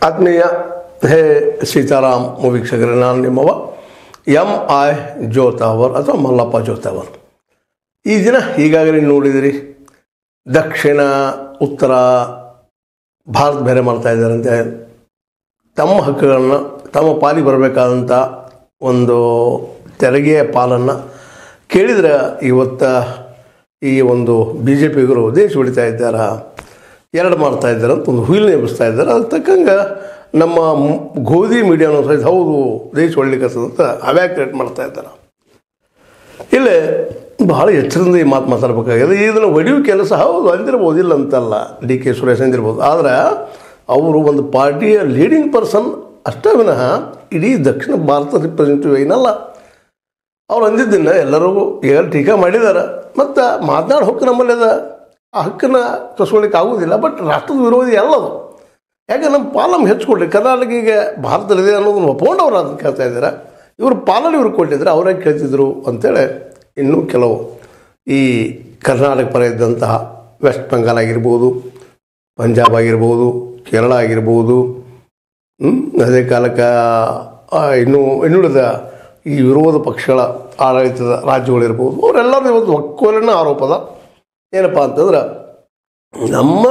ಆತ್ಮೀಯ ಹೇ ಸೀತಾರಾಮ್ ವೀಕ್ಷಕರೇ, ನಾನು ನಿಮ್ಮವ MI ಜೋತಾವರ್ ಅಥವಾ ಮಲ್ಲಪ್ಪ ಜೋತಾವರ್. ಈ ದಿನ ಈಗಾಗಲೇ ನೋಡಿದಿರಿ, ದಕ್ಷಿಣ ಉತ್ತರ ಭಾರತ ಬೇರೆ ಮಾಡ್ತಾ ಇದ್ದಾರಂತೆ. ತಮ್ಮ ಹಕ್ಕುಗಳನ್ನು ತಮ್ಮ ಪಾಲಿಗೆ ಬರಬೇಕಾದಂಥ ಒಂದು ತೆರಿಗೆಯ ಪಾಲನ್ನು ಕೇಳಿದರೆ ಇವತ್ತು ಈ ಒಂದು BJPಗರು ದೇಶ ಹೊಡಿತಾ ಇದ್ದಾರೆ, ಎರಡು ಮಾಡ್ತಾ ಇದ್ದಾರೆ ಅಂತ ಒಂದು ಹುಯಿಲು ಎಬ್ಬಿಸ್ತಾ ಇದ್ದಾರೆ. ಅದಕ್ಕೆ ತಕ್ಕಂಗೆ ನಮ್ಮ ಗೋಧಿ ಮೀಡಿಯಾನು ಸಹಿತ ಹೌದು ದೇಶ ಹೊಡ್ಲಿಕ್ಕಂತ ಅವ್ಯಾಕ್ ಕ್ರಿಯೇಟ್ ಮಾಡ್ತಾ ಇದ್ದಾರೆ. ಇಲ್ಲೇ ಭಾಳ ಎಚ್ಚರಿಂದ ಈ ಮಾತು ಮಾತಾಡ್ಬೇಕಾಗಿದೆ. ಇದನ್ನು ಹೊಡೆಯುವ ಕೆಲಸ ಹೌದು ಅಂದಿರ್ಬೋದು, ಇಲ್ಲ ಅಂತಲ್ಲ, DK ಸುರೇಶ್ ಅಂದಿರ್ಬೋದು. ಆದರೆ ಅವರು ಒಂದು ಪಾರ್ಟಿಯ ಲೀಡಿಂಗ್ ಪರ್ಸನ್ ಅಷ್ಟೇ ವಿನಃ ಇಡೀ ದಕ್ಷಿಣ ಭಾರತ ರಿಪ್ರೆಸೆಂಟೇಟಿವ್ ಏನಲ್ಲ. ಅವ್ರು ಅಂದಿದ್ದನ್ನು ಎಲ್ಲರಿಗೂ ಈಗ ಟೀಕಾ ಮಾಡಿದ್ದಾರೆ. ಮತ್ತು ಮಾತನಾಡೋ ಹಕ್ಕು ನಮ್ಮಲ್ಲಿ ಅದ, ಆ ಹಕ್ಕನ್ನು ಕಸ್ಕೊಳ್ಳಿಕ್ಕೆ ಆಗೋದಿಲ್ಲ. ಬಟ್ ರಾಷ್ಟ್ರದ ವಿರೋಧಿ ಅಲ್ಲದು. ಯಾಕೆ ನಮ್ಮ ಪಾಲನ್ನು ಹೆಚ್ಚಿಕೊಡ್ರಿ, ಕರ್ನಾಟಕ ಈಗ ಭಾರತದಲ್ಲಿದೆ ಅನ್ನೋದನ್ನು ಒಪ್ಕೊಂಡವ್ರು ಅದನ್ನು ಕೇಳ್ತಾ ಇದ್ದಾರೆ. ಇವರು ಪಾಲನ್ನು ಇವ್ರು ಕೊಟ್ಟಿದ್ರೆ ಅವರೇ ಕೇಳ್ತಿದ್ರು ಅಂತೇಳಿ ಇನ್ನೂ ಕೆಲವು ಈ ಕರ್ನಾಟಕ ಪರ ಇದ್ದಂತಹ ವೆಸ್ಟ್ ಬೆಂಗಾಲ್ ಆಗಿರ್ಬೋದು, ಪಂಜಾಬ್ ಆಗಿರ್ಬೋದು, ಕೇರಳ ಆಗಿರ್ಬೋದು, ಅದೇ ಕಾಲಕ್ಕೆ ಇನ್ನುಳಿದ ಈ ವಿರೋಧ ಪಕ್ಷಗಳ ಆಡಳಿತದ ರಾಜ್ಯಗಳಿರ್ಬೋದು, ಅವರೆಲ್ಲರೂ ಇವತ್ತು ಒಕ್ಕೋಲಿನ ಆರೋಪದ ಏನಪ್ಪ ಅಂತಂದ್ರೆ ನಮ್ಮ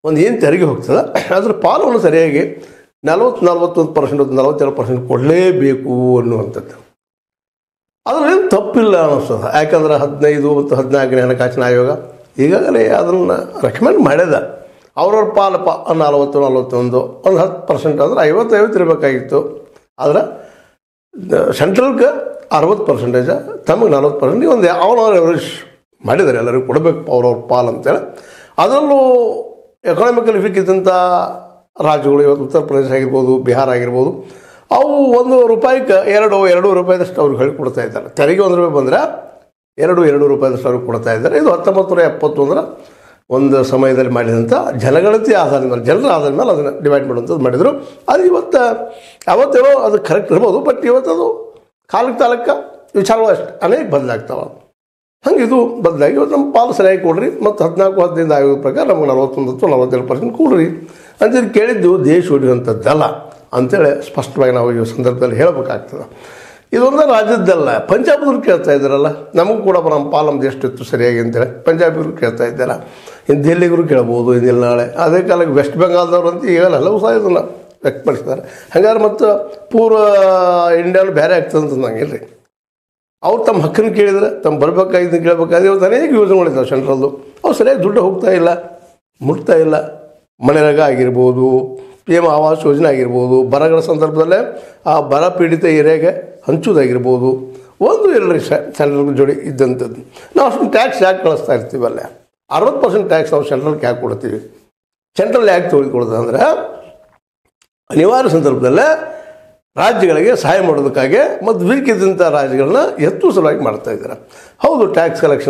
ಒಂದು ಏನು ತೆರಿಗೆ ಹೋಗ್ತದೆ ಅದ್ರ ಪಾಲನ್ನು ಸರಿಯಾಗಿ 41%, 42% ಕೊಡಲೇಬೇಕು ಅನ್ನುವಂಥದ್ದು. ಅದರಲ್ಲಿ ತಪ್ಪಿಲ್ಲ ಅನ್ನಿಸ್ತದೆ. ಯಾಕಂದ್ರೆ 15 ಮತ್ತು 14ನೇ ಹಣಕಾಸಿನ ಆಯೋಗ ಈಗಾಗಲೇ ಅದನ್ನು ರೆಕಮೆಂಡ್ ಮಾಡ್ಯದ. ಅವ್ರವ್ರ ಪಾಲು 40, 41, ಒಂದು 10% ಅಂದರೆ 50 ಇರಬೇಕಾಗಿತ್ತು. ಆದರೆ ಸೆಂಟ್ರಲ್ಗೆ 60%, ತಮಗೆ 40%, ಒಂದು ಅವನವ್ರ ಎವರೇಜ್ ಮಾಡಿದ್ದಾರೆ. ಎಲ್ಲರಿಗೂ ಕೊಡಬೇಕು ಅವ್ರವ್ರ ಪಾಲು ಅಂತೇಳಿ. ಅದರಲ್ಲೂ ಎಕಾನಮಿಕಲಿ ವೀಕ್ ಇದ್ದಂಥ ರಾಜ್ಯಗಳು ಇವತ್ತು ಉತ್ತರ ಪ್ರದೇಶ ಆಗಿರ್ಬೋದು, ಬಿಹಾರ ಆಗಿರ್ಬೋದು, ಅವು ₹1ಕ್ಕೆ 2 ರೂಪಾಯಿದಷ್ಟು ಅವ್ರಿಗೆ ಹೇಳಿಕೊಡ್ತಾ ಇದ್ದಾರೆ. ತೆರಿಗೆ ₹1 ಬಂದರೆ 2 ರೂಪಾಯಿದಷ್ಟು ಅವ್ರಿಗೆ ಕೊಡ್ತಾ ಇದ್ದಾರೆ. ಇದು 1971 ಒಂದು ಸಮಯದಲ್ಲಿ ಮಾಡಿದಂಥ ಜನಗಣತಿ ಆಧಾರದ ಮೇಲೆ, ಜನರ ಆಧಾರದ ಮೇಲೆ ಅದನ್ನು ಡಿವೈಡ್ ಮಾಡುವಂಥದ್ದು ಮಾಡಿದರು. ಅದು ಅವತ್ತೇನೋ ಅದು ಕರೆಕ್ಟ್ ಇರ್ಬೋದು. ಬಟ್ ಇವತ್ತದು ಕಾಲಕ್ಕೆ ವಿಚಾರಗಳು ಅಷ್ಟು ಅನೇಕ ಬದಲಾಗ್ತಾವೆ. ಹಂಗೆ ಇದು ಬದಲಾಗಿ ಇವತ್ತು ನಮ್ಮ ಪಾಲು ಸರಿಯಾಗಿ ಕೊಡ್ರಿ, ಮತ್ತು 14-15 ಆಯೋಗದ ಪ್ರಕಾರ ನಮಗೆ 41 ಅಥವಾ 42% ಕೊಡ್ರಿ ಅಂತೇಳಿ ಕೇಳಿದ್ದು ದೇಶ ಹೊಡೆಯುವಂಥದ್ದಲ್ಲ ಅಂತೇಳಿ ಸ್ಪಷ್ಟವಾಗಿ ನಾವು ಈ ಸಂದರ್ಭದಲ್ಲಿ ಹೇಳಬೇಕಾಗ್ತದೆ. ಇದೊಂದು ರಾಜ್ಯದ್ದಲ್ಲ, ಪಂಜಾಬ್ದವ್ರು ಕೇಳ್ತಾ ಇದ್ದಾರಲ್ಲ, ನಮಗೂ ಕೂಡ ನಮ್ಮ ಪಾಲು ನಮ್ದು ಎಷ್ಟಿತ್ತು ಸರಿಯಾಗಿ ಅಂತೇಳಿ ಪಂಜಾಬಿಗರು ಕೇಳ್ತಾ ಇದ್ದಾರೆ. ಇನ್ನು ದಿಲ್ಲಿಗರು ಕೇಳ್ಬೋದು, ಇಂದಿಲ್ಲ ನಾಳೆ. ಅದೇ ಕಾಲಕ್ಕೆ ವೆಸ್ಟ್ ಬೆಂಗಾಲ್ದವ್ರು ಅಂತ ಈಗಲ್ಲ ಎಲ್ಲವೂ ಸಹ ಇದನ್ನು ವ್ಯಕ್ತಪಡಿಸಿದ್ದಾರೆ. ಹಾಗಾದ್ರೆ ಮತ್ತು ಪೂರ್ವ ಇಂಡಿಯಾನು ಬೇರೆ ಆಗ್ತದೆ ಅಂತ ನಂಗಿಲ್ಲ. ಅವ್ರು ತಮ್ಮ ಹಕ್ಕನ್ನು ಕೇಳಿದರೆ, ತಮ್ಮ ಬರಬೇಕಾಗಿದ್ದನ್ನು ಕೇಳಬೇಕಾದ್ರೆ ಇವತ್ತು ಅನೇಕ ಯೋಜನೆಗಳಿದ್ದಾವೆ ಸೆಂಟ್ರಲ್ದು. ಅವು ಸರಿಯಾಗಿ ದುಡ್ಡು ಹೋಗ್ತಾ ಇಲ್ಲ, ಮುಟ್ತಾ ಇಲ್ಲ. ಮನೆಯಾಗ ಆಗಿರ್ಬೋದು, PM ಆವಾಸ್ ಯೋಜನೆ ಆಗಿರ್ಬೋದು, ಬರಗಳ ಸಂದರ್ಭದಲ್ಲೇ ಆ ಬರ ಪೀಡಿತ ಏರಿಯಾಗೆ ಹಂಚೋದಾಗಿರ್ಬೋದು, 1-2 ಸೆಂಟ್ರಲ್ ಜೋಡಿ ಇದ್ದಂಥದ್ದು. ನಾವು ಅಷ್ಟೊಂದು ಟ್ಯಾಕ್ಸ್ ಯಾಕೆ ಕಳಿಸ್ತಾ ಇರ್ತೀವಲ್ಲ, 60% ಟ್ಯಾಕ್ಸ್ ನಾವು ಸೆಂಟ್ರಲ್ಗೆ ಯಾಕೆ ಕೊಡ್ತೀವಿ? ಸೆಂಟ್ರಲ್ ಯಾಕೆ ತೊಗೊಳ್ಕೊಡೋದು ಅಂದರೆ ಅನಿವಾರ್ಯ ಸಂದರ್ಭದಲ್ಲೇ ರಾಜ್ಯಗಳಿಗೆ ಸಹಾಯ ಮಾಡೋದಕ್ಕಾಗಿ ಮತ್ತು ವೀಕ್ ಇದ್ದಂಥ ರಾಜ್ಯಗಳನ್ನ ಸಲುವಾಗಿ ಮಾಡ್ತಾ ಇದ್ದಾರೆ. ಹೌದು, ಟ್ಯಾಕ್ಸ್ ಕಲೆಕ್ಷನ್